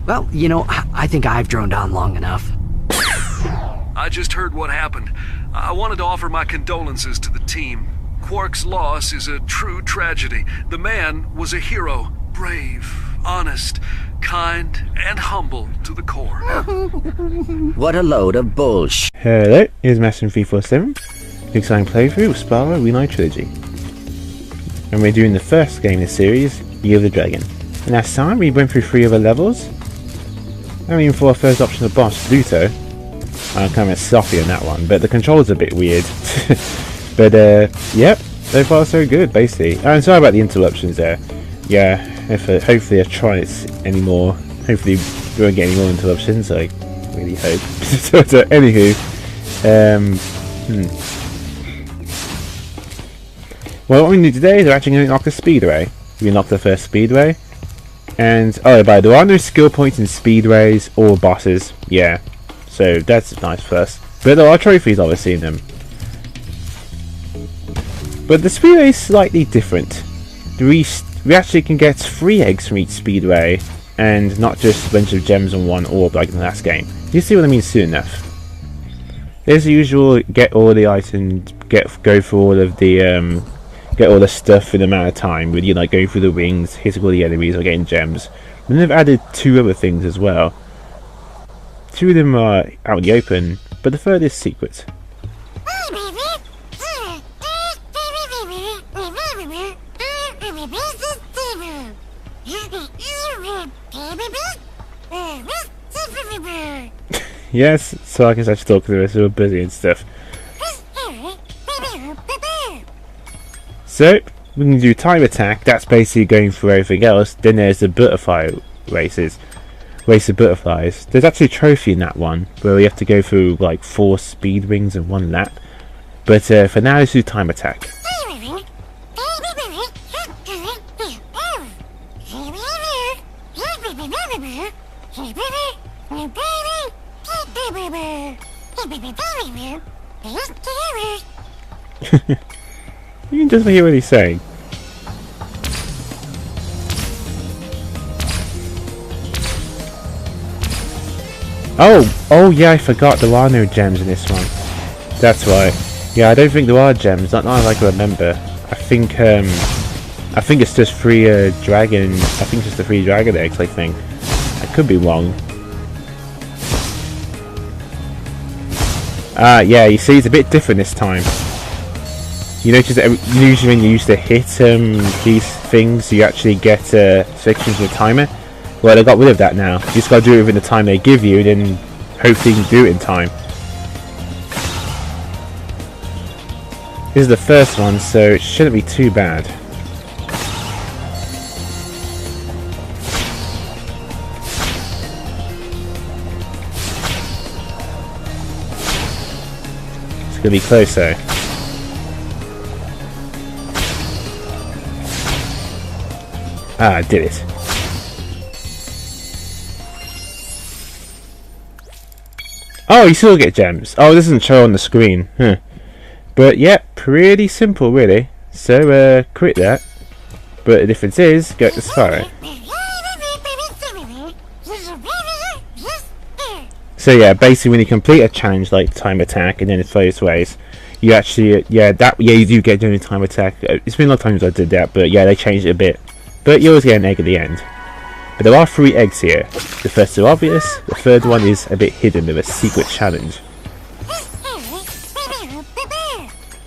Well, you know, I think I've droned on long enough. I just heard what happened. I wanted to offer my condolences to the team. Quark's loss is a true tragedy. The man was a hero. Brave, honest, kind, and humble to the core. What a load of bullshit. Hello, here's Master347. Exciting playthrough of Spyro Reignited Trilogy. And we're doing the first game in the series, Year of the Dragon. And last time we went through 3 other levels. I mean, for our first optional boss, Luto. I'm kind of sloppy on that one, but the controls are a bit weird. But yep, so far so good, basically. I'm sorry about the interruptions there. Yeah, hopefully I try it anymore. Hopefully we won't get any more interruptions, I really hope. so anywho, well, what we need today is we're actually going to unlock the speedway. We unlock the first speedway. And, oh, but there are no skill points in speedways or bosses. Yeah, so that's nice for us. But there are trophies, obviously, in them. But the speedway is slightly different. We actually can get 3 eggs from each speedway, and not just a bunch of gems on one orb like in the last game. You see what I mean soon enough. There's the usual get all the items, go through all of the get all the stuff in a amount of time, with you like going through the rings, hitting all the enemies, or getting gems. And they've added 2 other things as well. 2 of them are out in the open, but the third is secret. Yes, so I guess I should talk to us, we're busy and stuff. So, we can do time attack, that's basically going through everything else. Then there's the butterfly races. Race of butterflies. There's actually a trophy in that one, where we have to go through like 4 speed rings in 1 lap. But for now, let's do time attack. You can just hear what he's saying. Oh yeah, I forgot there are no gems in this one. That's right. Yeah, I don't think there are gems. Not as I can remember. I think it's just 3 dragon. I think it's just the 3 dragon eggs. I think. I could be wrong. Yeah, you see, it's a bit different this time. You notice that usually when you used to hit these things, you actually get sections of the timer. Well, they got rid of that now. You just got to do it within the time they give you, and then hopefully you can do it in time. This is the first one, so it shouldn't be too bad. It's gonna be close though. Ah, I did it. Oh, you still get gems. Oh, this doesn't show on the screen. Huh. But yeah, pretty simple really. So, quit that. But the difference is, go to Spyro. So yeah, basically when you complete a challenge like time attack and then it flows ways, you actually, you do get during time attack. It's been a long time since I did that, but yeah, they changed it a bit. But you always get an egg at the end. But there are 3 eggs here. The first are obvious, the third one is a bit hidden with a secret challenge.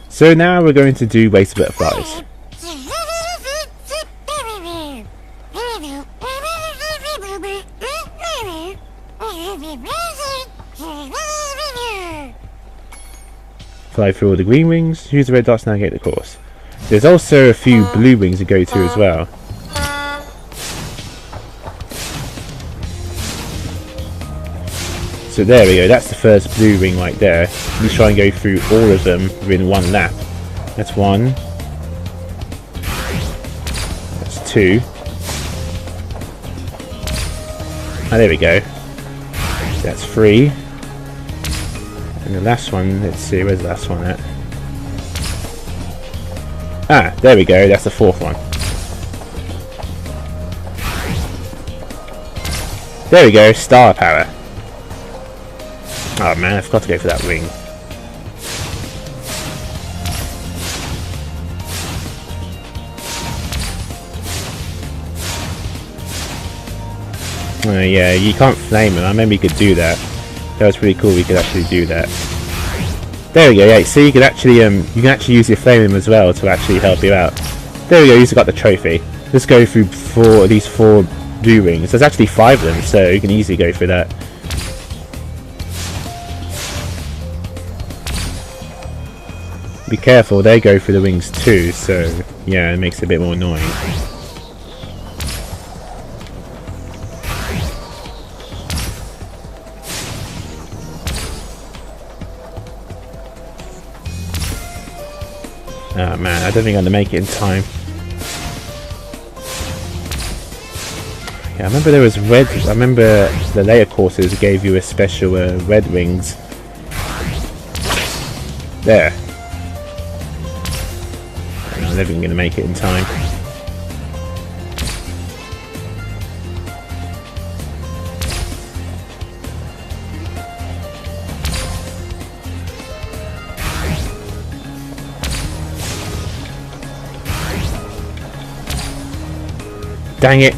So now we're going to do Race of Butterflies. Fly through all the green rings, use the red dots to navigate the course. There's also a few blue rings to go to as well. So there we go, that's the first blue ring right there. You try and go through all of them within 1 lap. That's 1. That's 2. Ah, there we go. That's 3. And the last one, let's see, where's the last one at? Ah, there we go, that's the 4th one. There we go, star power. Oh man, I forgot to go for that wing. Yeah, you can't flame him. I remember you could do that. That was pretty cool. We could actually do that. There we go. Yeah, so you can actually use your flame as well to actually help you out. There we go. You've got the trophy. Let's go through these four blue rings. There's actually 5 of them, so you can easily go through that. Be careful, they go through the wings too, so yeah, it makes it a bit more annoying. Oh man, I don't think I'm gonna make it in time. Yeah, I remember there was red. I remember the later courses gave you a special red wings. There. I'm never gonna make it in time. Dang it!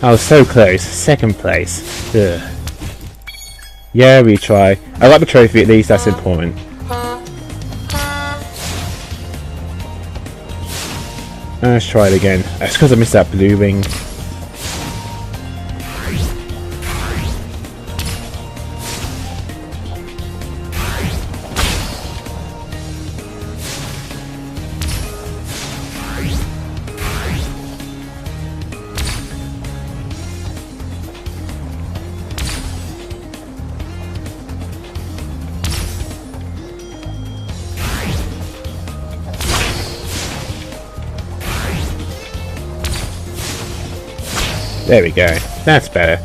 I was so close. 2nd place. Ugh. Yeah, retry. I got the trophy at least, that's important. Let's try it again. That's because I missed that blue ring. There we go. That's better.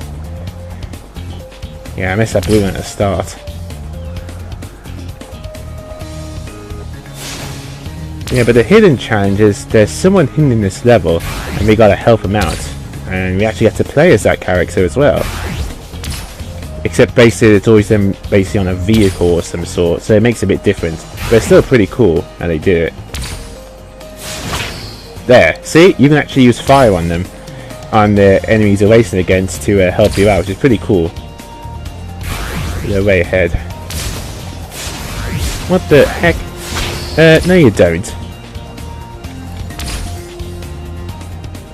Yeah, I missed that blue one at the start. Yeah, but the hidden challenge is there's someone hidden in this level and we gotta help him out. And we actually have to play as that character as well. Except basically it's always them basically on a vehicle or some sort, so it makes it a bit different. But it's still pretty cool how they do it. There, see? You can actually use fire on them. On the enemies you're racing against to help you out, which is pretty cool. They're way ahead. What the heck? No you don't.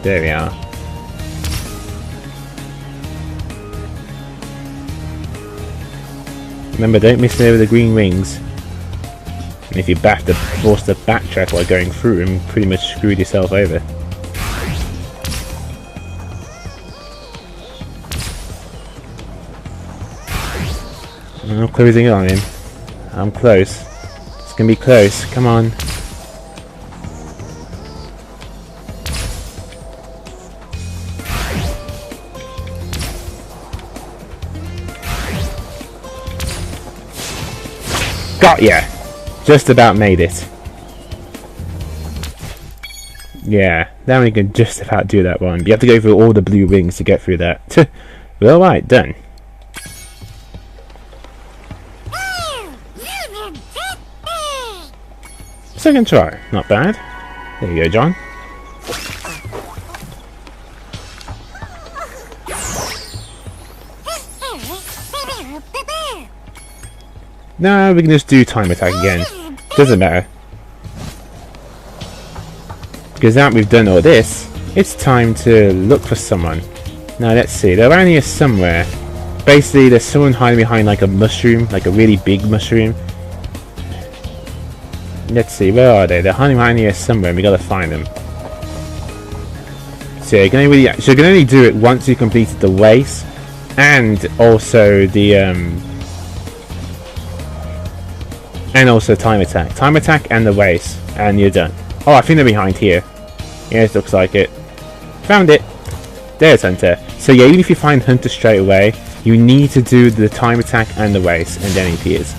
There we are. Remember, don't miss over the green rings. And if you force to backtrack while going through them, pretty much screwed yourself over. I'm closing on him. I'm close. It's gonna be close. Come on. Got ya! Just about made it. Yeah, now we can just about do that one. You have to go through all the blue rings to get through that. Well, right, done. Second try, not bad. There you go, John. No, we can just do time attack again. Doesn't matter. Because now we've done all this, it's time to look for someone. Now let's see, they're around here somewhere. Basically, there's someone hiding behind like a mushroom, like a really big mushroom. Let's see, where are they? They're hiding behind here somewhere and we gotta find them. So you can only do it once you completed the race and also the and also time attack. Time attack and the race, and you're done. Oh, I think they're behind here. Yes, looks like it. Found it. There's Hunter. So yeah, even if you find Hunter straight away, you need to do the time attack and the race, and then he appears.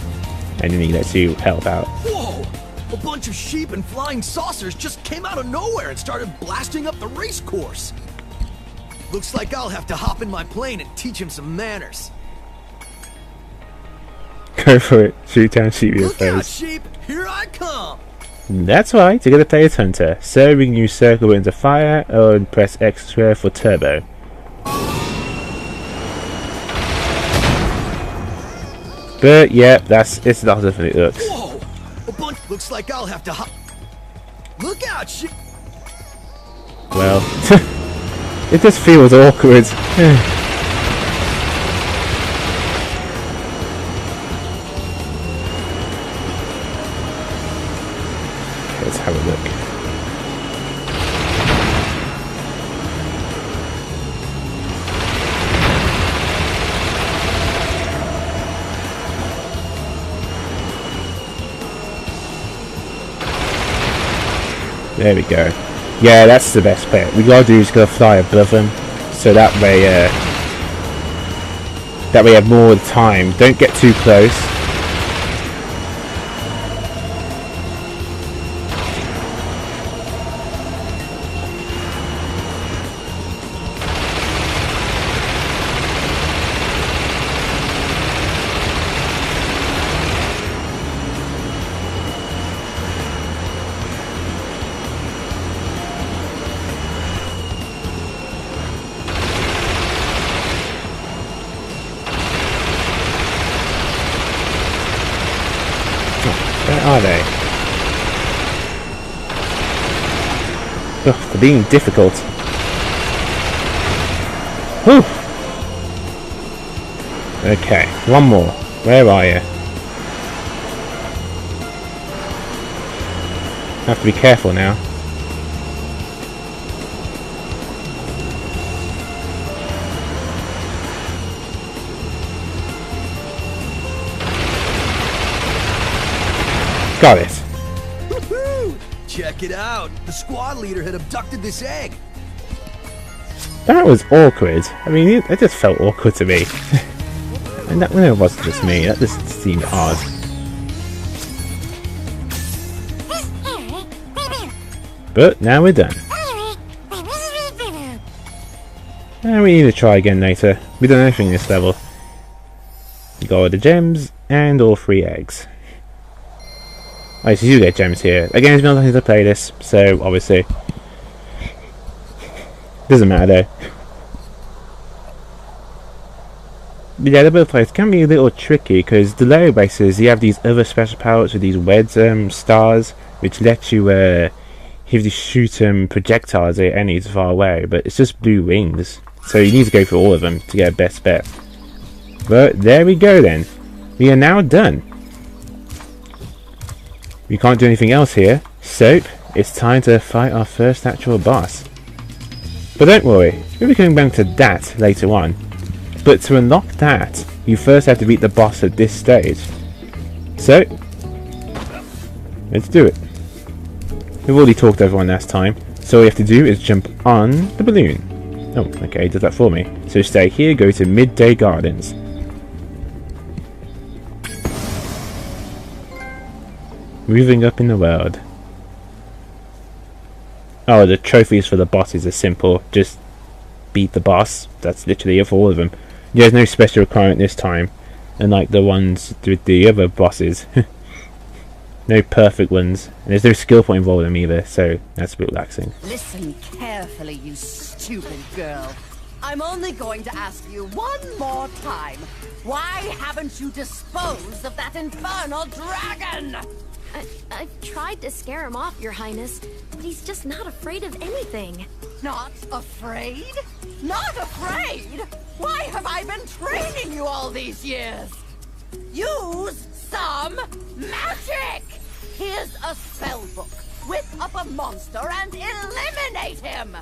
And then he lets you help out. Whoa! A bunch of sheep and flying saucers just came out of nowhere and started blasting up the race course. Looks like I'll have to hop in my plane and teach him some manners. Go for it. Shoot down sheep with your Look out, face. sheep! Here I come! That's right, to get the player's hunter. So we can use circle button to fire or press X square for turbo. But yeah, it's not as it looks. Whoa! A bunch. Looks like I'll have to hop. Look out, sheep! Well, it just feels awkward. Let's have a look. There we go. Yeah, that's the best bit. We gotta do is gotta fly above them, so that way you have more time. Don't get too close. Where are they? Ugh, they're being difficult. Whew. Okay, one more. Where are you? Have to be careful now. Got it. Woohoo! Check it out. The squad leader had abducted this egg. That was awkward. I mean, it just felt awkward to me. And that when it wasn't just me, that just seemed odd. But now we're done. And we need to try again later. We've done everything in this level. You got all the gems and all 3 eggs. Oh, so you get gems here. Again, it's been nothing to play this, so obviously doesn't matter though. But yeah, the bird plays can be a little tricky because the lower bases you have these other special powers with these red stars, which let you shoot projectiles at enemies far away. But it's just blue wings, so you need to go for all of them to get a best bet. But there we go then. We are now done. We can't do anything else here, so it's time to fight our first actual boss. But don't worry, we'll be coming back to that later on. But to unlock that, you first have to beat the boss at this stage. So, let's do it. We've already talked to everyone last time, so all you have to do is jump on the balloon. Oh, okay, it does that for me. So stay here, go to Midday Gardens. Moving up in the world. Oh, the trophies for the bosses are simple. Just beat the boss. That's literally it for all of them. There's no special requirement this time, unlike the ones with the other bosses. No perfect ones, and there's no skill point involved in them either, so that's a bit relaxing. Listen carefully, you stupid girl. I'm only going to ask you one more time. Why haven't you disposed of that infernal dragon? I've tried to scare him off, Your Highness, but he's just not afraid of anything. Not afraid? Not afraid? Why have I been training you all these years? Use some magic! Here's a spell book. Whip up a monster and eliminate him!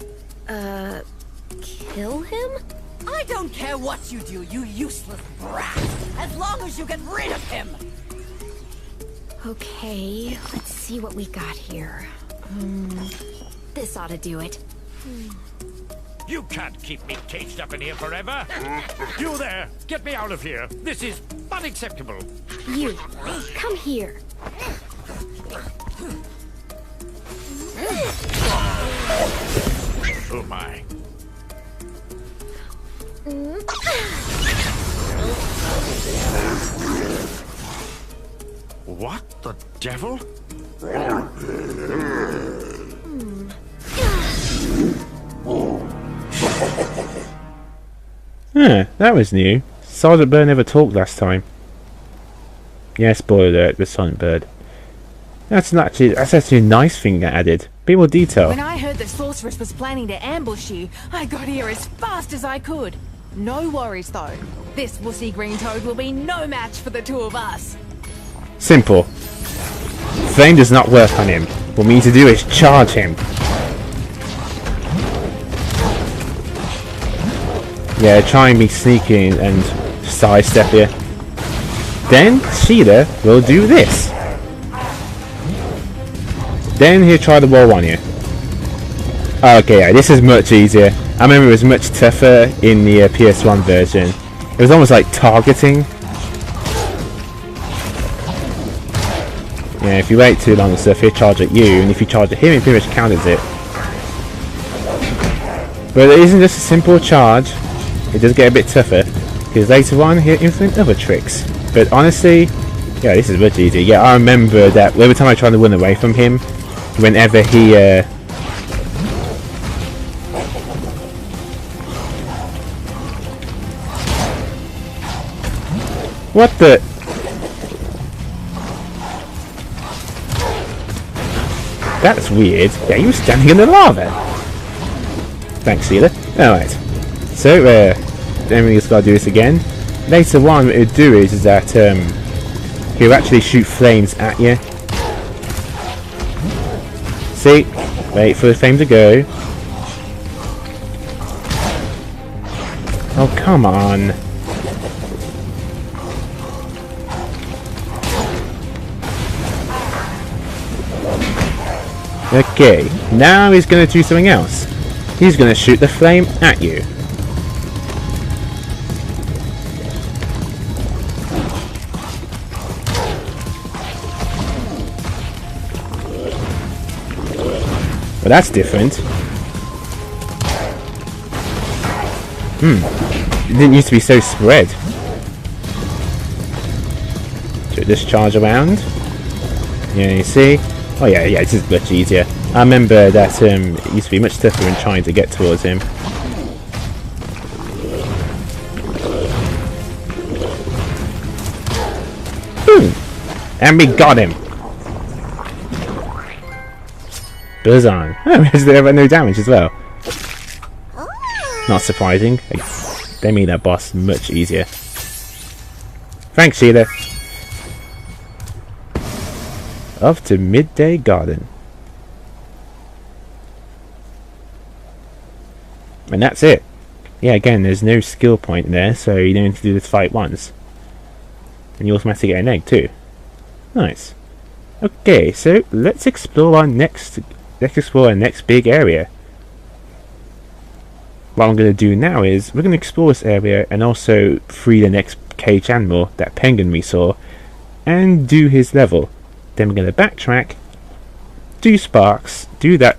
Kill him? I don't care what you do, you useless brat, as long as you get rid of him! Okay, let's see what we got here. This ought to do it. You can't keep me caged up in here forever. You there, get me out of here. This is unacceptable. You, come here. Oh my. What the devil? Huh, that was new. Sergeant Byrd never talked last time. Yeah, spoiler alert with Sergeant Byrd. That's actually a nice thing that added. Bit more detail. When I heard the sorceress was planning to ambush you, I got here as fast as I could. No worries though. This wussy green toad will be no match for the two of us. Simple. Flame does not work on him. What we need to do is charge him. Yeah, try and be sneaky and sidestep here. Then Sheila will do this. Then he'll try the wall on you. Okay, yeah, this is much easier. I remember it was much tougher in the PS1 version. It was almost like targeting. Yeah, if you wait too long and stuff, he'll charge at you, and if you charge at him, he pretty much counters it. But it isn't just a simple charge. It does get a bit tougher, because later on he'll implement other tricks. But honestly, yeah, this is much easier. Yeah, I remember that every time I tried to run away from him, whenever he what the? That's weird. Yeah, he was standing in the lava. Thanks, Sheila. Alright. So, then we just gotta do this again. Later on, what it'll do is that he'll actually shoot flames at you. See? Wait for the flame to go. Oh, come on. Okay, now he's going to do something else. He's going to shoot the flame at you. Well, that's different. It didn't used to be so spread. So just charge around. Yeah, you see? Oh yeah, this is much easier. I remember that it used to be much tougher in trying to get towards him. And we got him! Buzz on. Oh, they have no damage as well. Not surprising. They made that boss much easier. Thanks, Sheila. Off to Midday Garden. And that's it. Yeah, again, there's no skill point there, so you don't need to do this fight once. And you automatically get an egg too. Nice. Okay, so let's explore our next big area. What I'm going to do now is we're going to explore this area and also free the next cage animal, that penguin we saw, and do his level. Then we're going to backtrack, do sparx, do that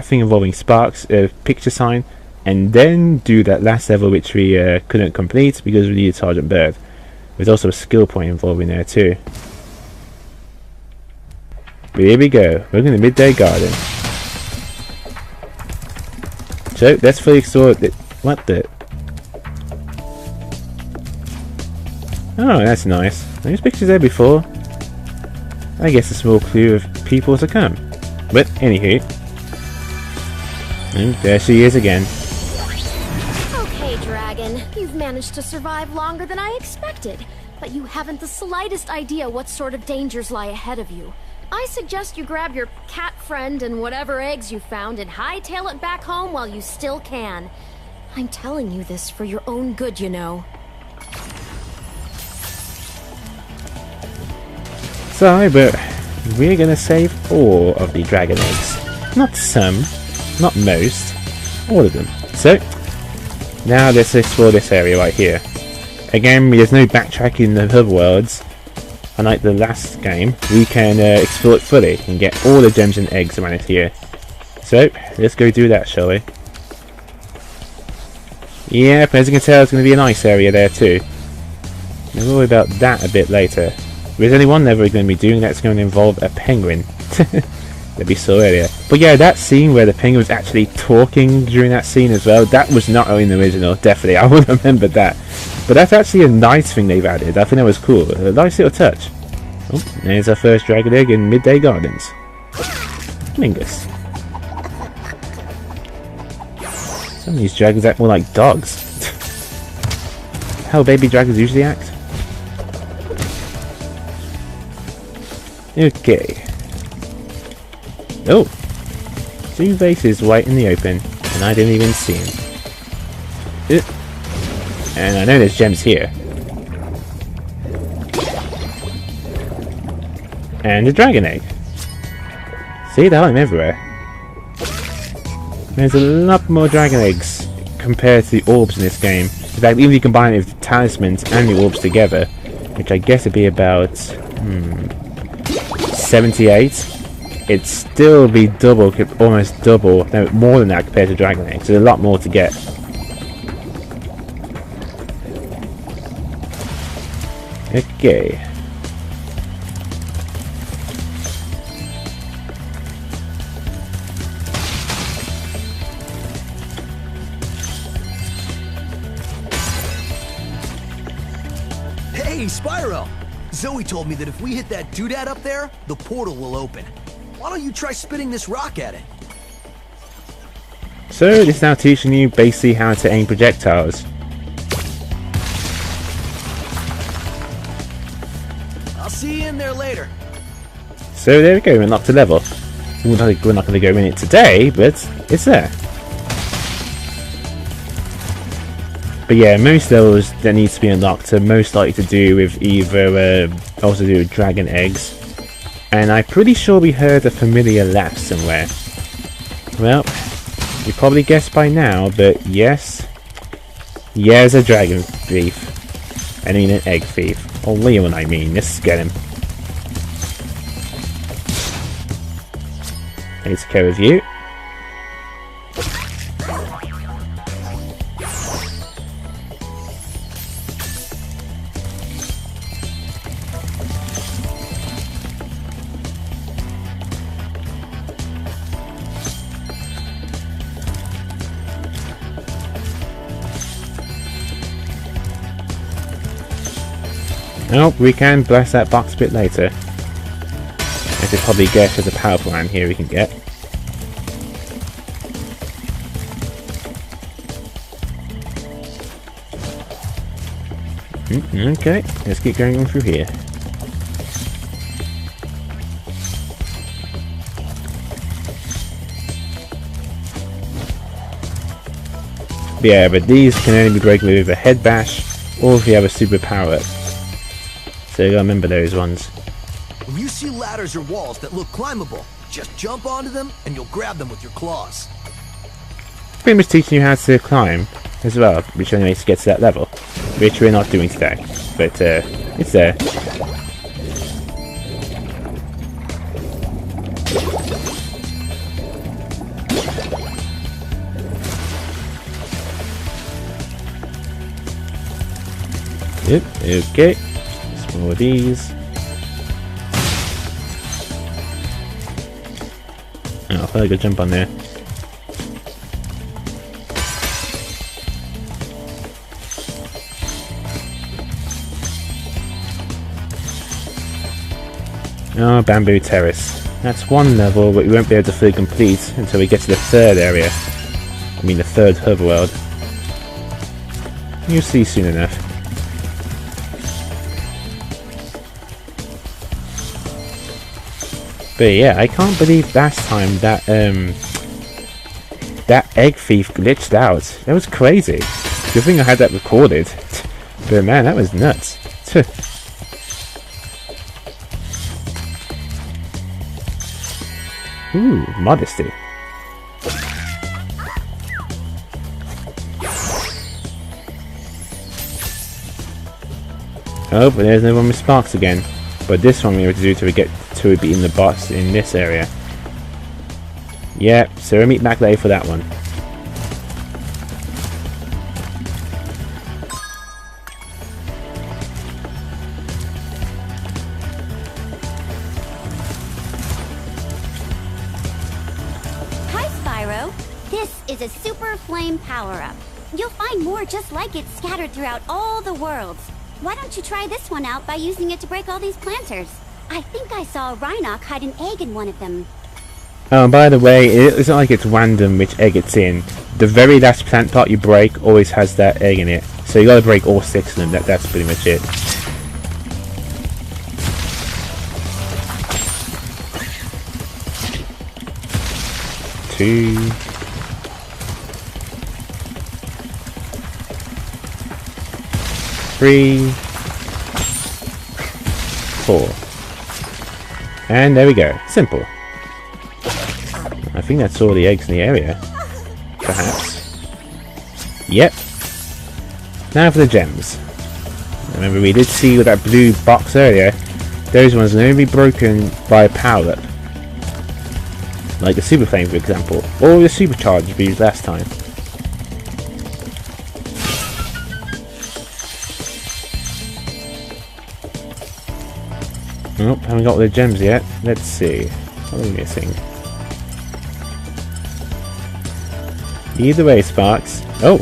thing involving sparx, picture sign, and then do that last level which we couldn't complete because we needed Sergeant Byrd. There's also a skill point involved in there too. But here we go. We're going to Midday Garden. So let's fully explore it. What the? Oh, that's nice. Those pictures there before. I guess a small clue of people to come. But anywho, and there she is again. Okay, Dragon, you've managed to survive longer than I expected, but you haven't the slightest idea what sort of dangers lie ahead of you. I suggest you grab your cat friend and whatever eggs you found and hightail it back home while you still can. I'm telling you this for your own good, you know. Sorry, but we're gonna save all of the dragon eggs. Not some, not most, all of them. So, now let's explore this area right here. Again, there's no backtracking in the other worlds. Unlike the last game, we can explore it fully and get all the gems and eggs around here. So, let's go do that, shall we? Yep, as you can tell, it's going to be a nice area there too. We'll worry about that a bit later. There's only one level we're going to be doing that's going to involve a penguin. That we saw earlier. But yeah, that scene where the penguin was actually talking during that scene as well, that was not in the original, definitely. I would remember that. But that's actually a nice thing they've added. I think that was cool. A nice little touch. Oh, there's our first dragon egg in Midday Gardens. Mingus. Some of these dragons act more like dogs. How baby dragons usually act. Okay. Oh! 2 vases right in the open, and I didn't even see him. And I know there's gems here. And a dragon egg. See, they're like everywhere. There's a lot more dragon eggs compared to the orbs in this game. In fact, even if you combine it with the talismans and the orbs together, which I guess would be about 78, it'd still be double, almost double, no, more than that compared to dragon eggs. There's a lot more to get. Okay. Hey, Spyro! Zoe told me that if we hit that doodad up there, the portal will open. Why don't you try spitting this rock at it? So, it's now teaching you basically how to aim projectiles. I'll see you in there later. So there we go, we unlocked a level. We're not going to go in it today, but it's there. But yeah, most levels that need to be unlocked are most likely to do with either also do with dragon eggs, and I'm pretty sure we heard a familiar laugh somewhere. Well, you probably guessed by now, but yes, there's a dragon thief. I mean an egg thief. Or Leon, I mean. Let's get him. I need to care of you. Oh, we can blast that box a bit later. I could probably guess there's a power plant here we can get. Okay, let's keep going on through here. Yeah, but these can only be broken with a head bash or if you have a super power up. So you gotta remember those ones. When you see ladders or walls that look climbable, just jump onto them and you'll grab them with your claws. Pretty much teaching you how to climb as well, which only makes you get to that level, which we're not doing today, but it's there. Yep, okay. Some more of these. Oh, I thought I could jump on there. Oh, Bamboo Terrace. That's one level, but we won't be able to fully complete until we get to the third area. I mean the third hoverworld. You'll see soon enough. But yeah, I can't believe last time that that egg thief glitched out. That was crazy. Good thing I had that recorded. But man, that was nuts. Ooh, modesty. Oh, but there's no one with sparks again. But this one we have to do till we get to beating the boss in this area. Yep, so we'll meet back later for that one. is a super flame power-up. You'll find more just like it scattered throughout all the worlds. Why don't you try this one out by using it to break all these planters? I think I saw a Rhinoc hide an egg in one of them. Oh, by the way, it's not like it's random which egg it's in. The very last plant part you break always has that egg in it. So you gotta break all 6 of them, that's pretty much it. Two. 3, 4. And there we go. Simple. I think that's all the eggs in the area. Perhaps. Yep. Now for the gems. Remember, we did see with that blue box earlier, those ones are only broken by a power-up. Like the super flame, for example. Or the supercharge we used last time. Nope, haven't got all the gems yet. Let's see. What are we missing? Either way, Sparx. Oh!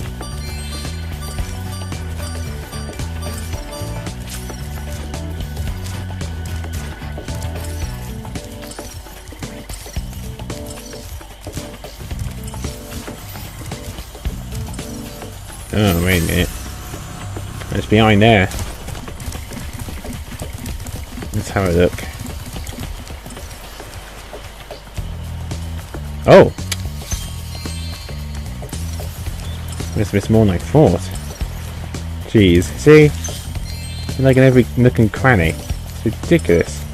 Oh, wait a minute. It's behind there. Let's have a look. Oh! It's more than I thought. Jeez, see? Like in every nook and cranny. It's ridiculous.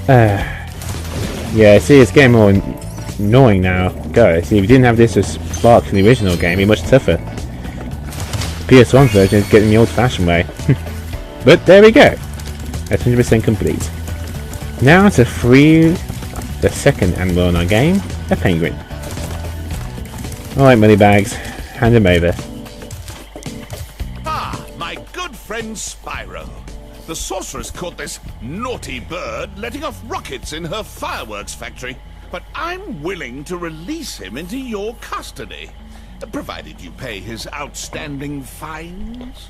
Yeah, see, it's getting more annoying now. Guys, see, if you didn't have this as Sparx in the original game, it'd be much tougher. The PS1 version is getting the old-fashioned way. But there we go. That's 100% complete. Now to free the second animal in our game, a penguin. Alright, moneybags, hand him over. Ah, my good friend Spyro. The sorceress caught this naughty bird letting off rockets in her fireworks factory. But I'm willing to release him into your custody, provided you pay his outstanding fines.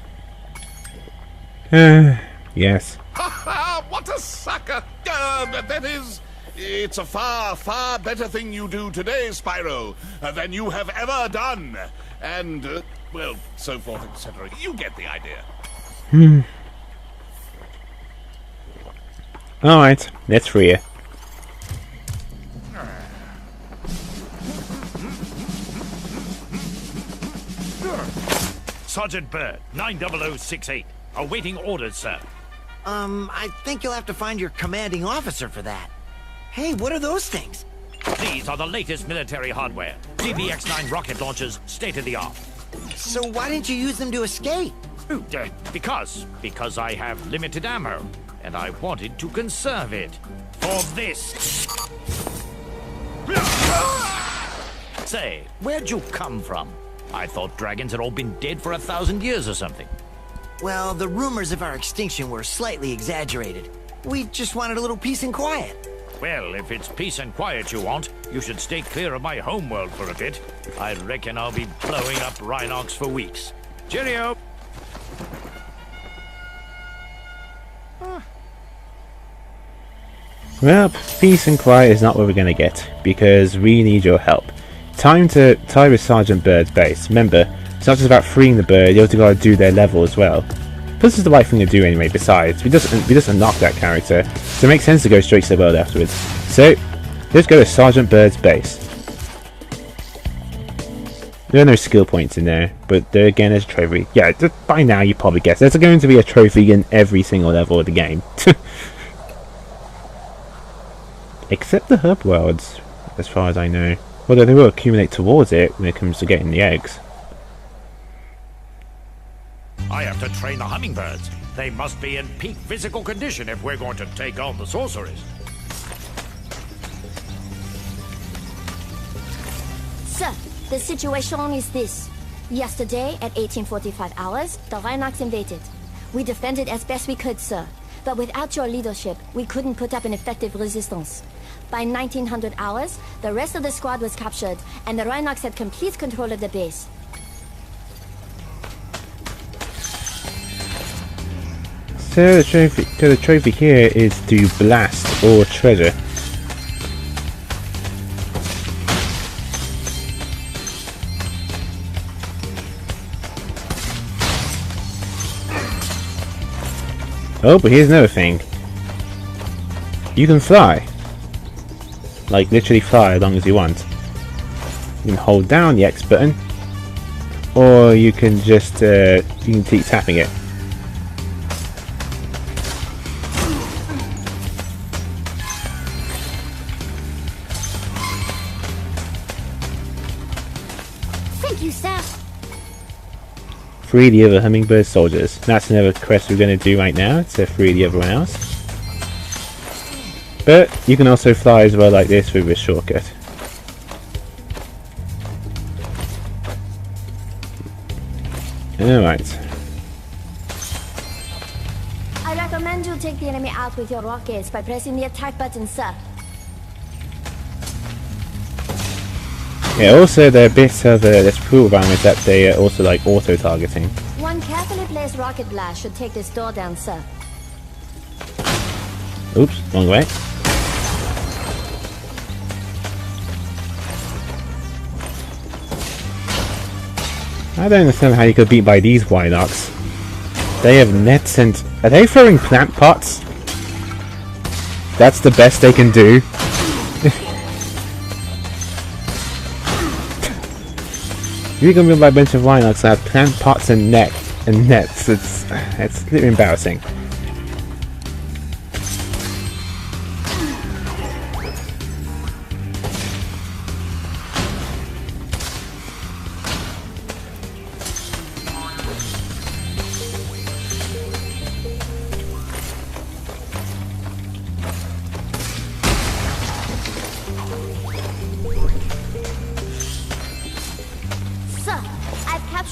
Yes. Ha ha! What a sucker! That is... It's a far, far better thing you do today, Spyro, than you have ever done. And, well, so forth, etc. You get the idea. Alright, let's free you. Sergeant Byrd, 90068. Awaiting orders, sir. I think you'll have to find your commanding officer for that. Hey, what are those things? These are the latest military hardware. DBX-9 rocket launchers, state-of-the-art. So why didn't you use them to escape? Because I have limited ammo, and I wanted to conserve it. For this. Say, where'd you come from? I thought dragons had all been dead for 1,000 years or something. Well, the rumors of our extinction were slightly exaggerated. We just wanted a little peace and quiet. Well, if it's peace and quiet you want, you should stay clear of my homeworld for a bit. I reckon I'll be blowing up Rhinocs for weeks. Cheerio! Well, peace and quiet is not what we're going to get, because we need your help. Time to tie with Sergeant Byrd's base. Remember, it's not just about freeing the bird, you also got to do their level as well. Plus, it's the right thing to do anyway, besides. We just unlock that character, so it makes sense to go straight to the world afterwards. So, let's go to Sergeant Byrd's base. There are no skill points in there, but there again is a trophy. Yeah, by now you probably guessed. There's going to be a trophy in every single level of the game. Except the hub worlds, as far as I know. Although they will accumulate towards it when it comes to getting the eggs. I have to train the hummingbirds. They must be in peak physical condition if we're going to take on the sorceress. Sir, the situation is this. Yesterday, at 1845 hours, the Rhinocs invaded. We defended as best we could, sir. But without your leadership, we couldn't put up an effective resistance. By 1900 hours, the rest of the squad was captured, and the Rhinox had complete control of the base. So the trophy here is to blast all treasure. Oh, but here's another thing. You can fly. Like, literally fly as long as you want. You can hold down the X button, or you can just, you can keep tapping it. Thank you, sir. Free the other hummingbird soldiers. That's another quest we're going to do right now, to free the other else. But you can also fly as well like this with a shortcut. Alright. I recommend you take the enemy out with your rockets by pressing the attack button, sir. Yeah, also the bit of that's cool about them is that they are also like auto-targeting. One carefully placed rocket blast should take this door down, sir. Oops, wrong way. I don't understand how you could beat by these Rhinox. They have nets and... Are they throwing plant pots? That's the best they can do. You're gonna be by a bunch of Rhinox that have plant pots and nets. It's a little embarrassing.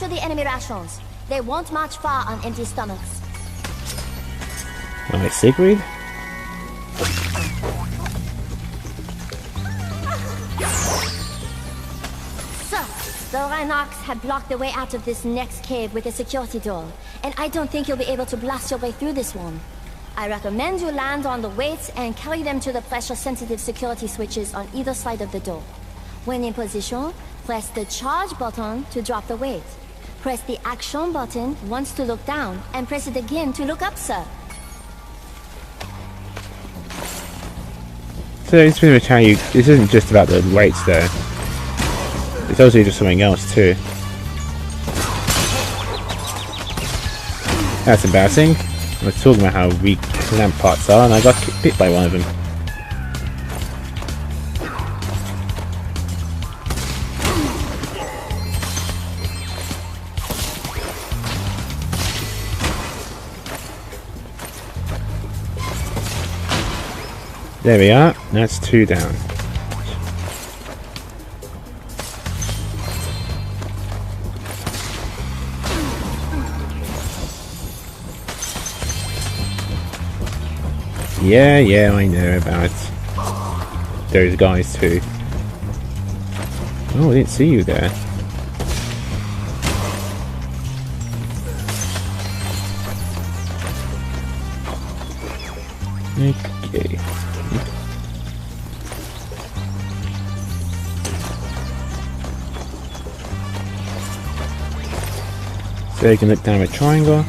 The enemy rations. They won't march far on empty stomachs. Alright, Sigrid? Sir, the Rhinox have blocked the way out of this next cave with a security door, and I don't think you'll be able to blast your way through this one. I recommend you land on the weights and carry them to the pressure-sensitive security switches on either side of the door. When in position, press the charge button to drop the weight. Press the action button once to look down, and press it again to look up, sir. So it's pretty much how you... This isn't just about the weights though. It's also just something else too. That's embarrassing. I was talking about how weak lamp parts are and I got bit by one of them. There we are, that's 2 down. Yeah, I know about those guys too. Oh, I didn't see you there. Okay. So you can look down a triangle.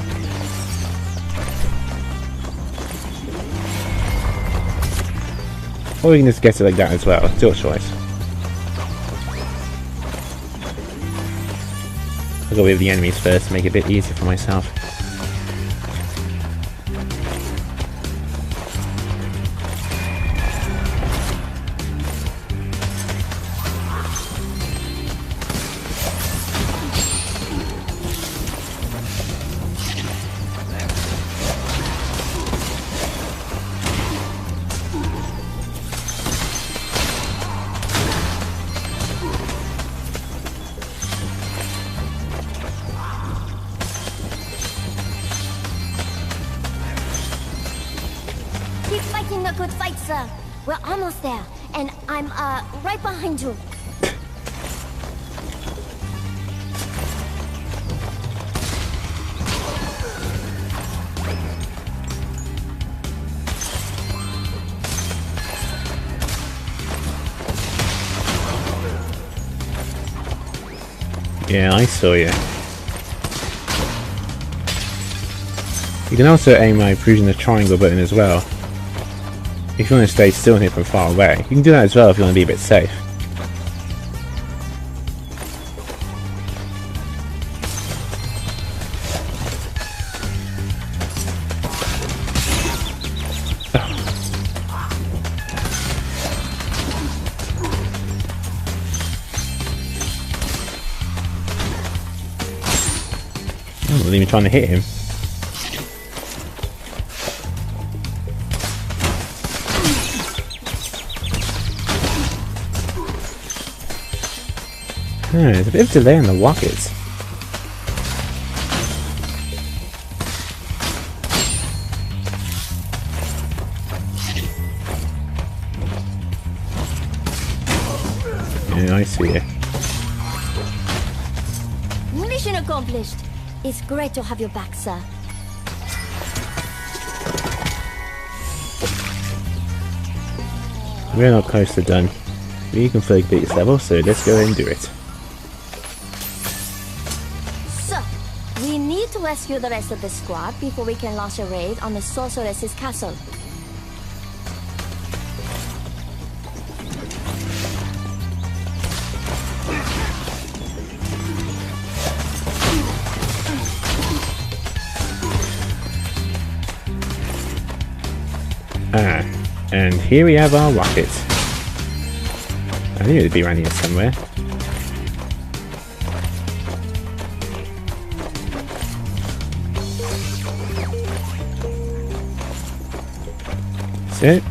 Or you can just get it like that as well. It's your choice. I'll go with the enemies first to make it a bit easier for myself. A good fight, sir. We're almost there. and I'm, right behind you. Yeah, I saw you. You can also aim by using the triangle button as well. If you want to stay still and hit from far away. You can do that as well if you want to be a bit safe. I'm not even trying to hit him. There's a bit of delay on the rockets. Yeah, I see it. Mission accomplished. It's great to have you back, sir. We're not close to done. We can fully complete this level, so let's go ahead and do it. So, we need to rescue the rest of the squad before we can launch a raid on the sorceress's castle. And here we have our rocket. I knew it'd be around here somewhere. That's it?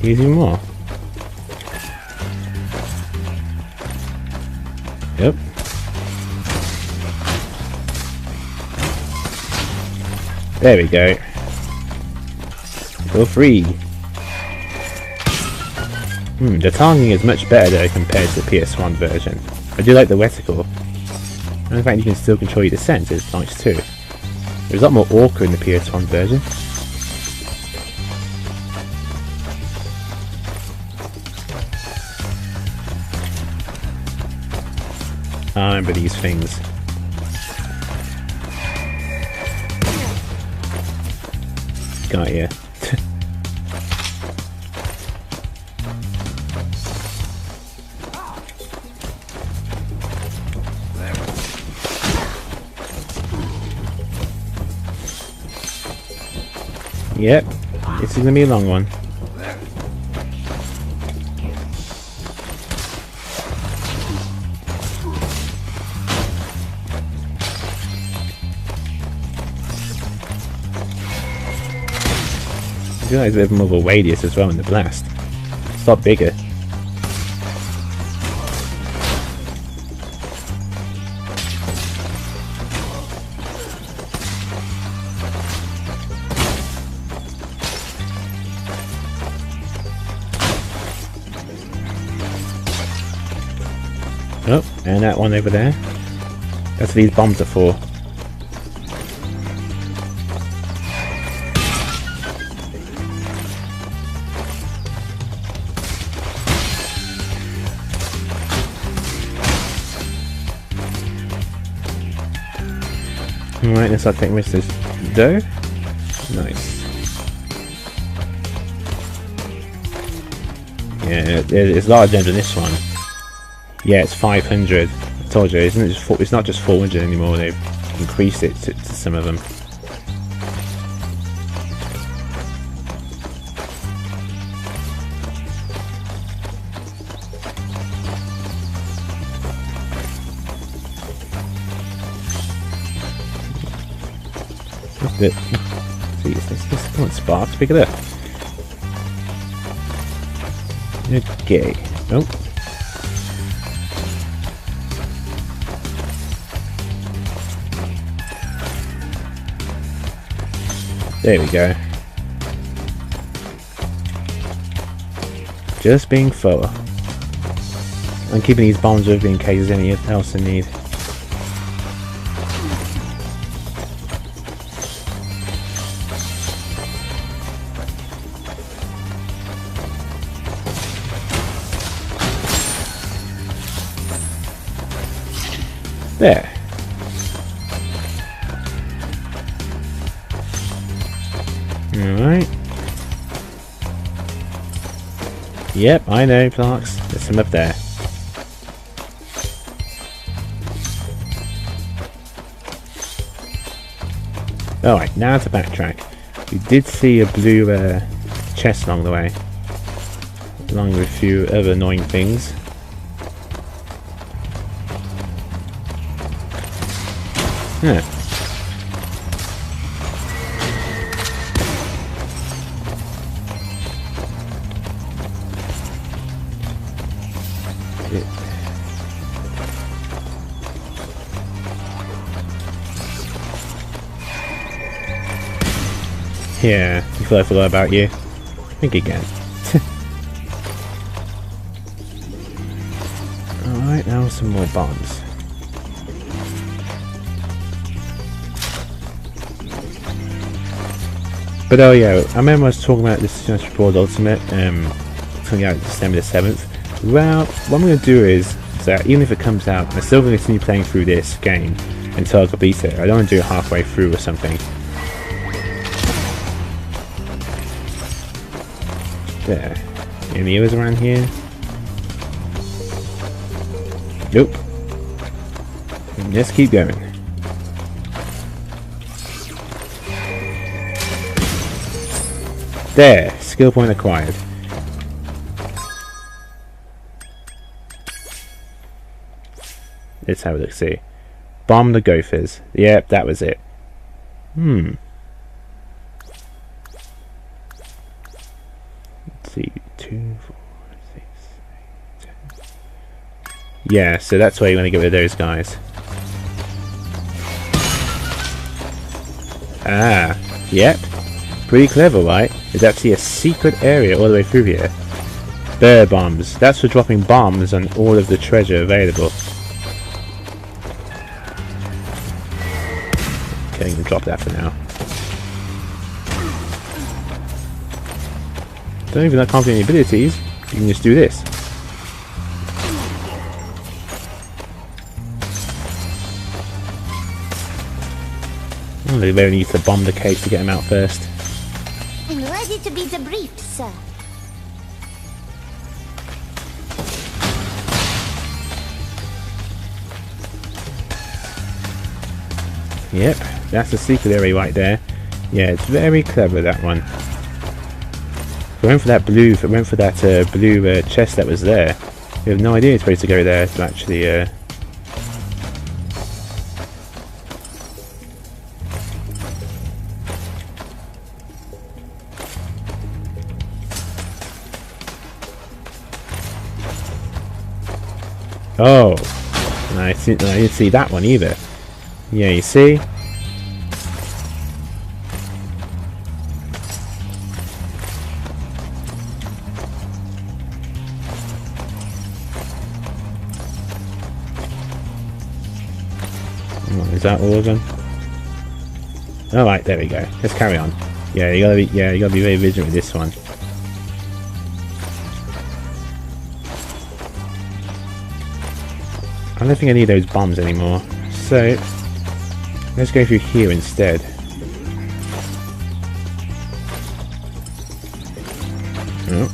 Here's even more. Yep. There we go. Feel free. The targeting is much better though compared to the PS1 version. I do like the reticle. And the fact you can still control your descent is nice too. There's a lot more awkward in the PS1 version. I remember these things. Got ya. Yep, this is gonna be a long one. I feel like there's a bit more of a radius as well in the blast. It's a lot bigger. Oh, and that one over there. That's what these bombs are for. Alright, let's start taking Mr. Dough. Nice. Yeah, there's a lot of gems in this one. Yeah, it's 500. I told you, isn't it? It's not just 400 anymore. They've increased it to some of them. See, let's come on, Sparks, pick it up. Okay. Oh. There we go. Just being thorough. I'm keeping these bombs with me in case there's anything else I need. There. Alright. Yep, I know, Clarks. There's some up there. Alright, now to backtrack. We did see a blue chest along the way. Along with a few other annoying things. Yeah. Yeah, you thought I forgot about you. Think again. Alright, now some more bombs. But oh yeah, I remember I was talking about this Smash Bros. Ultimate, coming out December the 7th. Well, what I'm going to do is that even if it comes out, I'm still going to continue playing through this game until I complete it. I don't want to do it halfway through or something. There. Any others around here? Nope. Let's keep going. There, skill point acquired. Let's have a look, see. Bomb the gophers. Yep, that was it. Let's see, 2, 4, 6, 8, 10. Yeah, so that's why you want to get rid of those guys. Ah, yep. Pretty clever, right? There's actually a secret area all the way through here. Bear bombs. That's for dropping bombs on all of the treasure available. Okay, you can drop that for now. Don't even can't get any abilities. You can just do this. Oh, they really need to bomb the cage to get him out first. I'm ready to be debriefed, sir. Yep, that's the secret area right there. Yeah, it's very clever, that one. If I went for that blue, blue chest that was there, we have no idea it's supposed to go there to actually Oh, I didn't see that one either. Yeah, you see? Oh, is that all of them? Alright, there we go. Let's carry on. Yeah, you gotta be very vigilant with this one. I don't think I need those bombs anymore, so let's go through here instead. Oh.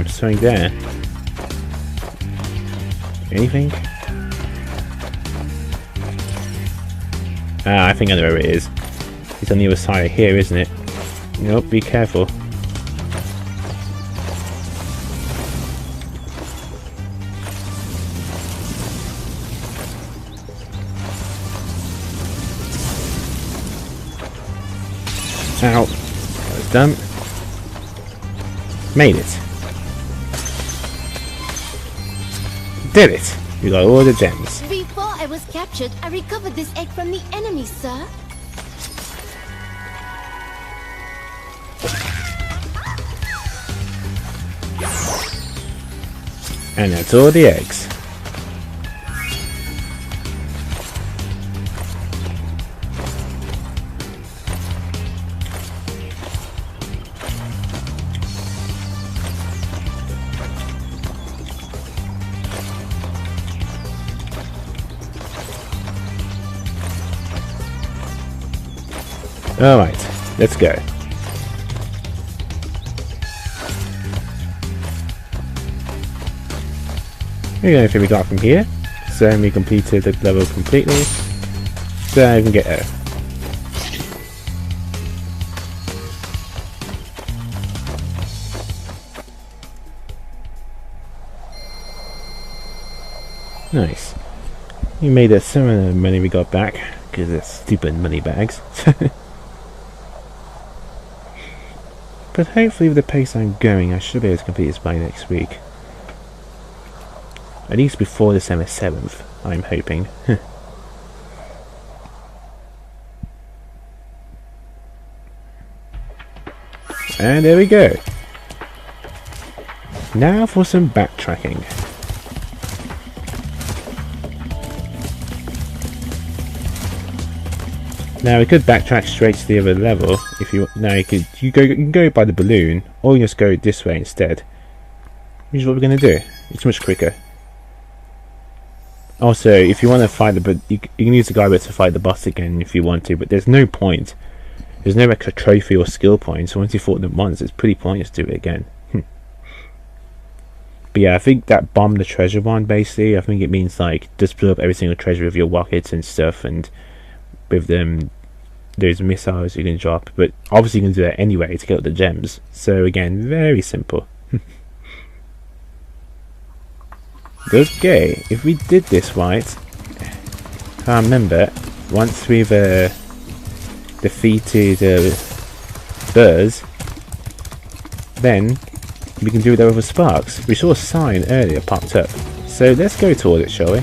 Something there. Anything? Ah, I think I know where it is. It's on the other side of here, isn't it? Nope, be careful. Ow. That was done. Made it. Did it! We got all the gems. Before I was captured, I recovered this egg from the enemy, sir. And that's all the eggs. Alright, let's go. Here's everything we got from here. So we completed the level completely. So we can get there. Nice. We made it some of the money we got back because of stupid money bags. But hopefully with the pace I'm going, I should be able to complete this by next week. At least before December 7th, I'm hoping. And there we go. Now for some backtracking. Now we could backtrack straight to the other level if you. Now you can go by the balloon, or you just go this way instead. Which is what we're going to do. It's much quicker. Also, if you want to fight you can use the guy to fight the boss again if you want to, but there's no point. There's no extra trophy or skill points. So once you fought them once, it's pretty pointless to do it again. But yeah, I think that bomb the treasure one basically. I think it means like just blow up every single treasure with your rockets and stuff, and with them those missiles you can drop, but obviously you can do that anyway to get all the gems. So again, very simple. Okay, if we did this right, if I remember, once we've defeated Byrd, then we can do that with a sparx. We saw a sign earlier popped up, so let's go toward it, shall we?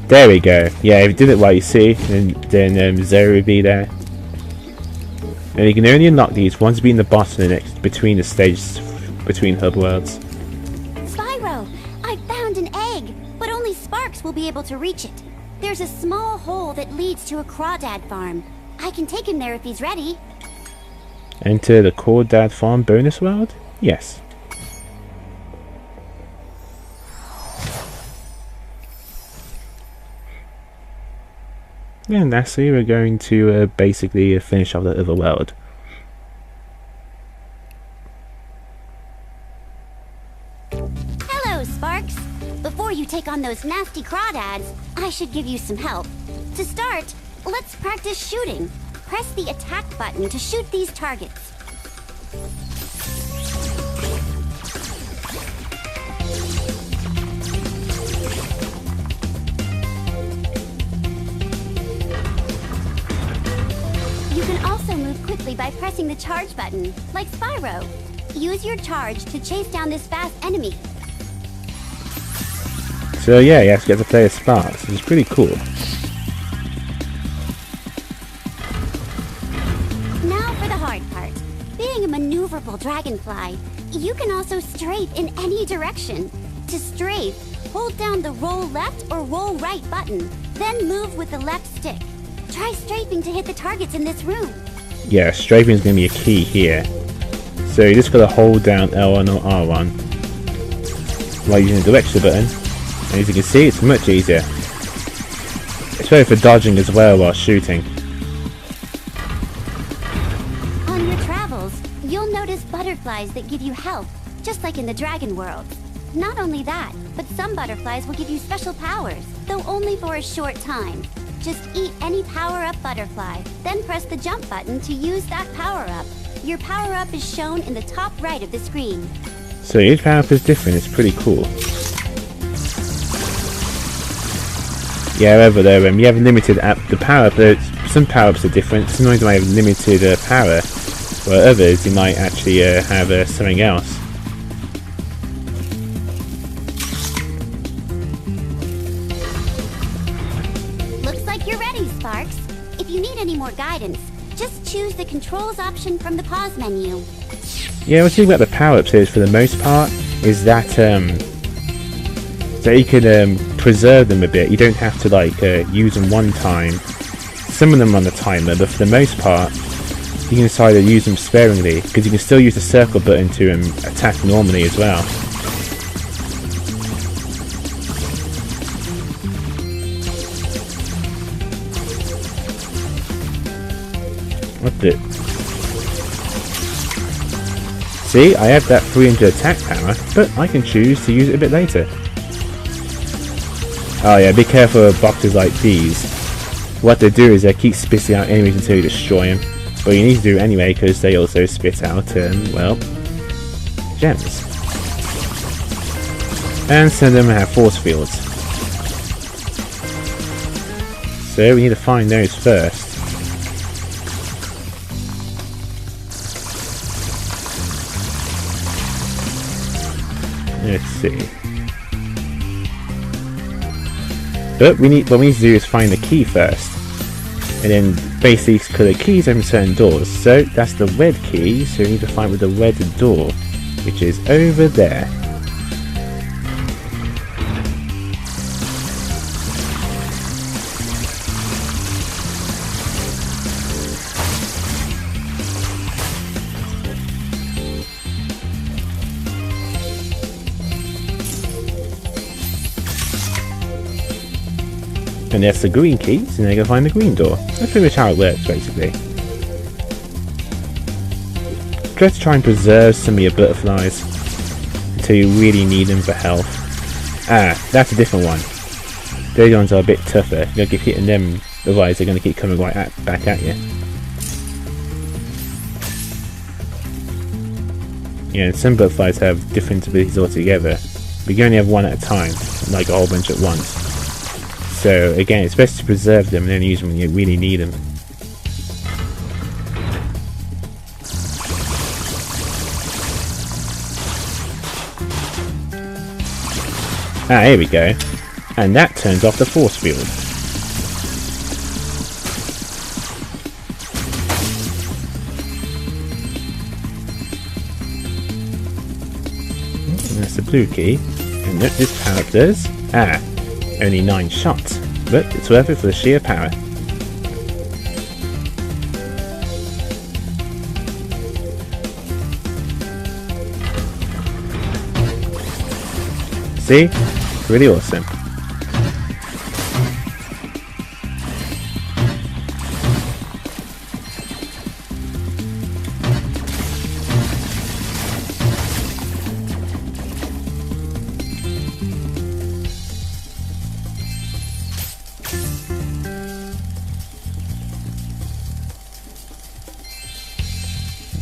There we go. Yeah, if you did it right, you see, then Zoe would be there. And you can only unlock these once being the boss in the next between the stages between hub worlds. Spyro, I found an egg, but only Sparx will be able to reach it. There's a small hole that leads to a crawdad farm. I can take him there if he's ready. Enter the crawdad farm bonus world? Yes. And lastly, we're going to basically finish off the other world. Hello, Sparx. Before you take on those nasty crawdads, I should give you some help. To start, let's practice shooting. Press the attack button to shoot these targets. You can also move quickly by pressing the charge button, like Spyro. Use your charge to chase down this fast enemy. So yeah, you actually get to play as Sparx, which is pretty cool. Now for the hard part. Being a maneuverable dragonfly, you can also strafe in any direction. To strafe, hold down the roll left or roll right button, then move with the left stick. Try strafing to hit the targets in this room. Yeah, strafing is going to be a key here. So you just got to hold down L1 or R1 while using the direction button. And as you can see, it's much easier. Especially for dodging as well while shooting. On your travels, you'll notice butterflies that give you health, just like in the dragon world. Not only that, but some butterflies will give you special powers, though only for a short time. Just eat any power-up butterfly, then press the jump button to use that power-up. Your power-up is shown in the top right of the screen. So each power-up is different, it's pretty cool. Yeah, however though, you have limited the power up. Some power-ups are different. Sometimes you might have limited power, while others you might actually have something else. Looks like you're ready, Sparx. If you need any more guidance, just choose the controls option from the pause menu. Yeah, what's thing about the power-ups is, for the most part, is that so you can preserve them a bit. You don't have to like use them one time. Some of them on the timer, but for the most part, you can decide to use them sparingly, because you can still use the circle button to attack normally as well. What the? See, I have that 300 attack power, but I can choose to use it a bit later. Oh yeah, be careful of boxes like these. What they do is they keep spitting out enemies until you destroy them. But you need to do it anyway, because they also spit out, well, gems. And some of them have force fields. So we need to find those first. Let's see. But what we need to do is find the key first. And then basically put the keys open certain doors. So that's the red key, so we need to find with the red door, which is over there. And that's the green key, so now you gotta find the green door. That's pretty much how it works, basically. Just try and preserve some of your butterflies until you really need them for health. Ah, that's a different one. Those ones are a bit tougher. You gotta keep hitting them, otherwise they're gonna keep coming right back at you. Yeah, and some butterflies have different abilities altogether, but you can only have one at a time, like a whole bunch at once. So again, it's best to preserve them and then use them when you really need them. Ah, here we go. And that turns off the force field. And that's the blue key. And look, this power up does. Ah, only 9 shots, but it's worth it for the sheer power. See? Really awesome.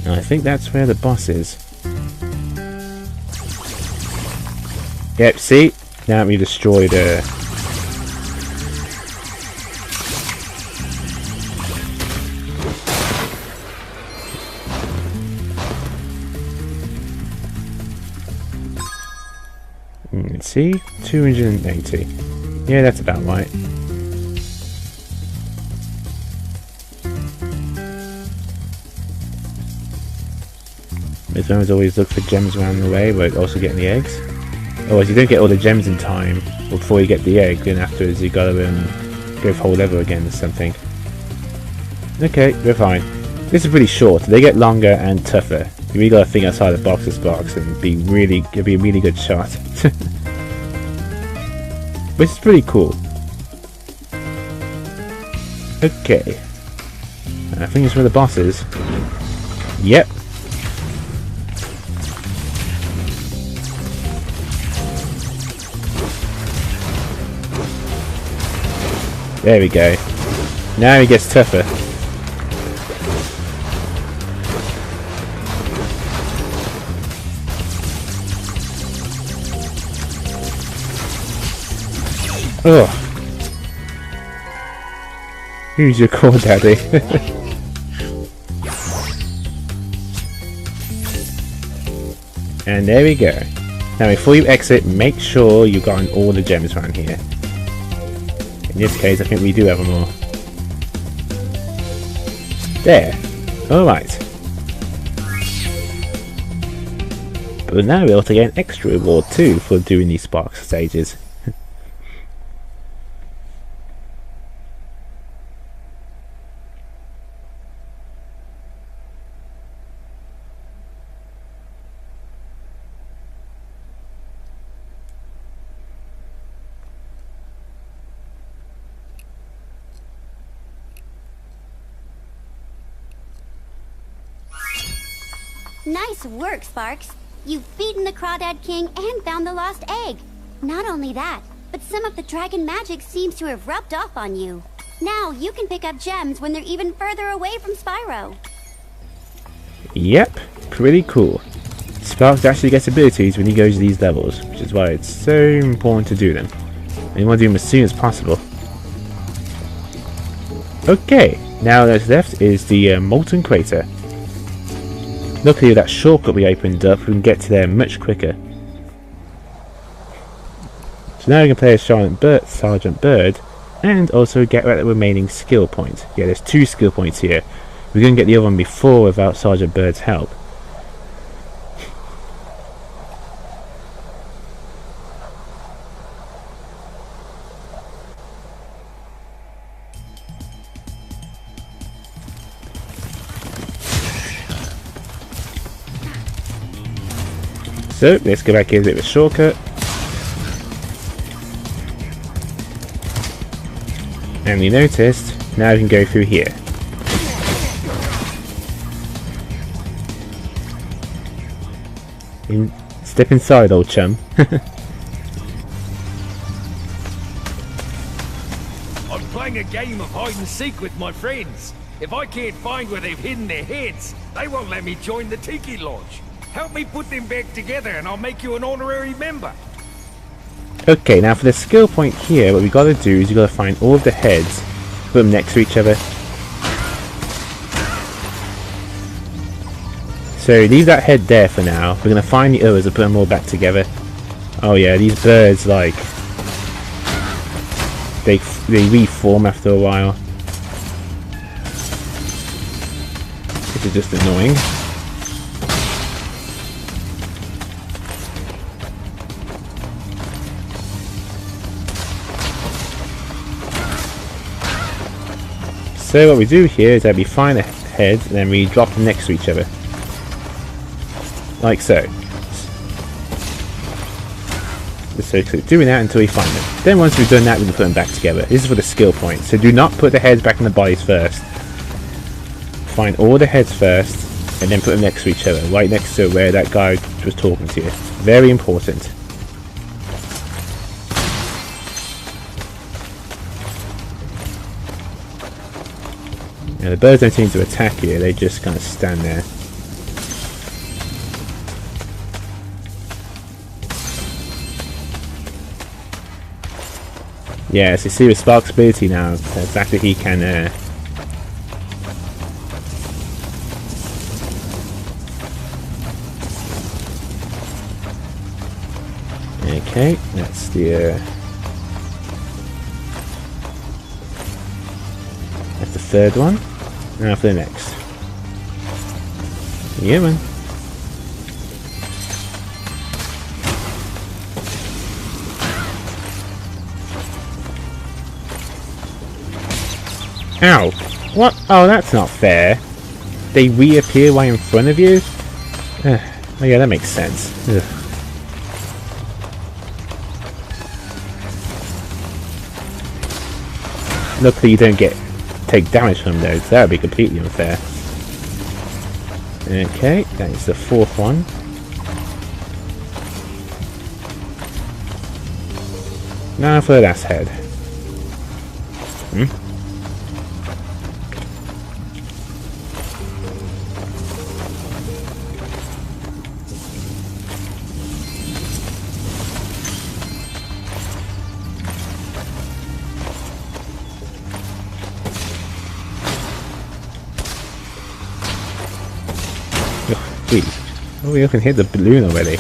I think that's where the boss is. Yep, see? Now we destroyed There let's see, 280. Yeah, that's about right. As long as always look for gems around the way, but also getting the eggs. Otherwise, you don't get all the gems in time before you get the egg, then afterwards you gotta go for whole level again or something. Okay, we're fine. This is pretty short. They get longer and tougher. You really gotta think outside the box, and it'll be a really good shot. Which is pretty cool. Okay. I think it's where the boss is. Yep. There we go. Now he gets tougher. Oh. Who's your core daddy? And there we go. Now before you exit, make sure you've gotten all the gems around here. In this case, I think we do have them all. There. Alright. But now we're able to get an extra reward too for doing these sparx stages. Nice work, Sparx. You've beaten the Crawdad King and found the lost egg. Not only that, but some of the dragon magic seems to have rubbed off on you. Now you can pick up gems when they're even further away from Spyro. Yep, pretty cool. Sparx actually gets abilities when he goes to these levels, which is why it's so important to do them. And you want to do them as soon as possible. Okay, now what's left is the Molten Crater. Luckily with that shortcut we opened up, we can get to there much quicker. So now we can play as Sergeant Byrd, and also get that remaining skill point. Yeah, there's 2 skill points here. We're going to get the other one before without Sergeant Byrd's help. So let's go back here, a bit of a shortcut. And we noticed, now we can go through here. Step inside, old chum. I'm playing a game of hide and seek with my friends. If I can't find where they've hidden their heads, they won't let me join the Tiki Lodge. Help me put them back together and I'll make you an honorary member. Okay, now for the skill point here, what we got to do is you got to find all of the heads, put them next to each other. So leave that head there for now. We're going to find the others and put them all back together. Oh yeah, these birds, like, they reform after a while. This is just annoying. So what we do here is that we find the heads and then we drop them next to each other. Like so. So keep doing that until we find them. Then once we've done that, we can put them back together. This is for the skill point. So do not put the heads back in the bodies first. Find all the heads first and then put them next to each other. Right next to where that guy was talking to you. Very important. Now the birds don't seem to attack you, they just kind of stand there. Yeah, so you see with Sparx's ability now, the fact that he can okay, that's the third one. Now for the next. Yeah, man. Ow! What? Oh, that's not fair. They reappear right in front of you? Oh yeah, that makes sense. Ugh. Luckily you don't take damage from those, that would be completely unfair. Okay, that is the fourth one. Now for the last head. sweet. Oh, we can hit the balloon already.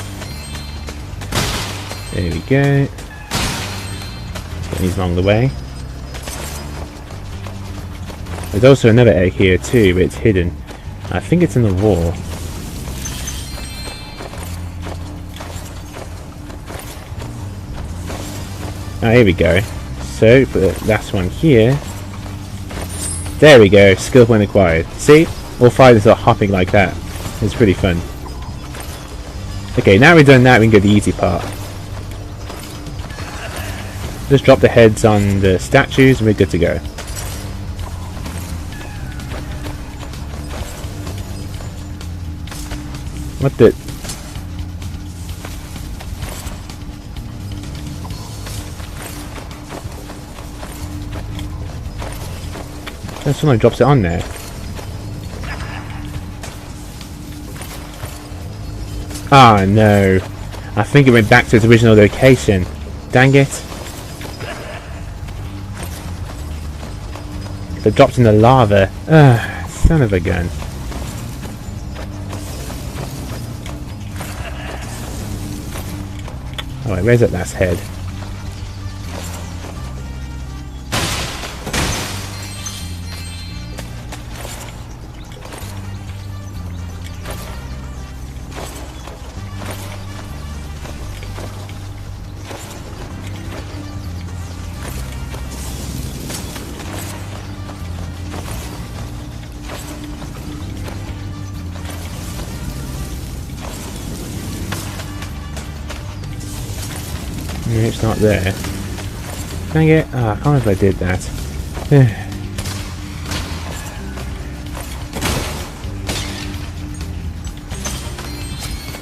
There we go. Get these along the way. There's also another egg here too, but it's hidden. I think it's in the wall. Oh, here we go. So, put the last one here. There we go, skill point acquired. See? All fighters are hopping like that. It's pretty fun. Okay, now we've done that, we can go to the easy part. Just drop the heads on the statues and we're good to go. What the... Then someone drops it on there. Ah, no. I think it went back to its original location. Dang it. It dropped in the lava. Ugh, son of a gun. Alright, where's that last head? It's not there. Dang it! Oh, I can't remember if I did that.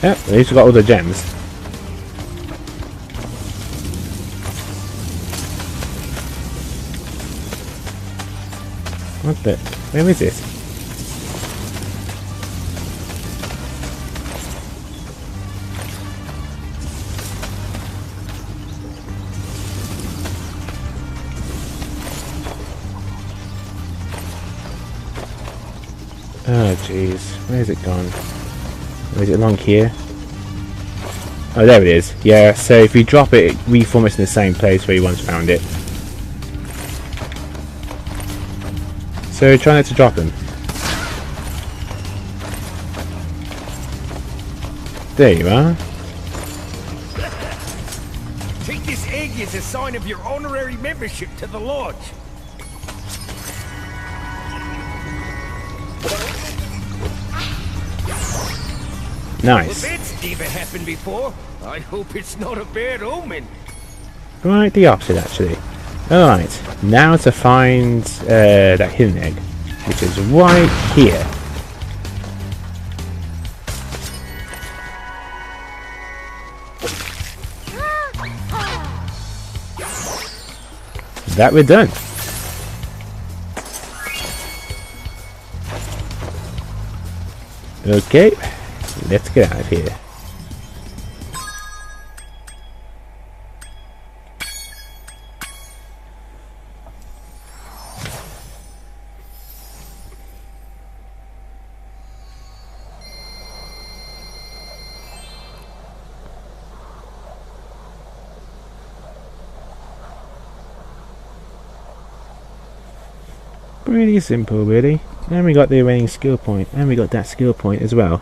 Yep, at least we got all the gems. What the? Where is it? Oh jeez, where's it gone? Or is it along here? Oh, there it is. Yeah, so if you drop it, it reforms in the same place where you once found it. So try not to drop them. There you are. Take this egg as a sign of your honorary membership to the lodge. Nice. Well, that's never happened before. I hope it's not a bad omen. Right, the opposite actually. Alright, now to find that hidden egg, which is right here. That we're done. Okay, let's get out of here. Pretty simple really. And we got the remaining skill point, and we got that skill point as well.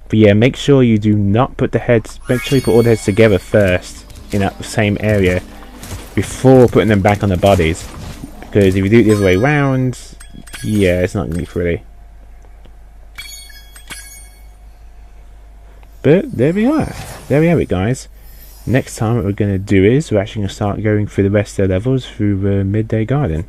But yeah, make sure you do not put the heads, make sure you put all the heads together first in that same area before putting them back on the bodies, because if you do it the other way around, yeah, it's not going to be pretty. But there we are. There we have it, guys. Next time what we're going to do is we're actually going to start going through the rest of the levels through Midday Garden.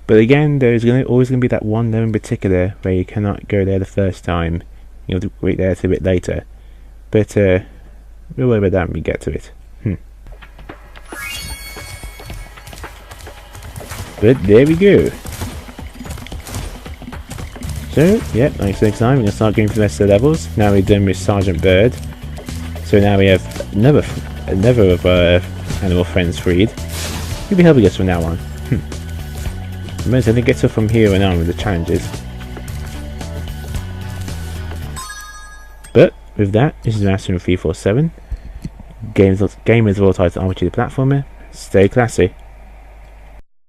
But again, there's always going to be that one level in particular where you cannot go there the first time. You'll have to wait there till a bit later. But we'll worry about that when we get to it. But there we go. So, yeah, like next time, we're going to start going through the rest of the levels. Now we're done with Sergeant Byrd. So now we have another of our animal friends freed. He'll be helping us from now on. Remember, I think it gets up from here and on with the challenges. But, with that, this is Master 347. Gamers of all types of RPG platformer. Stay classy.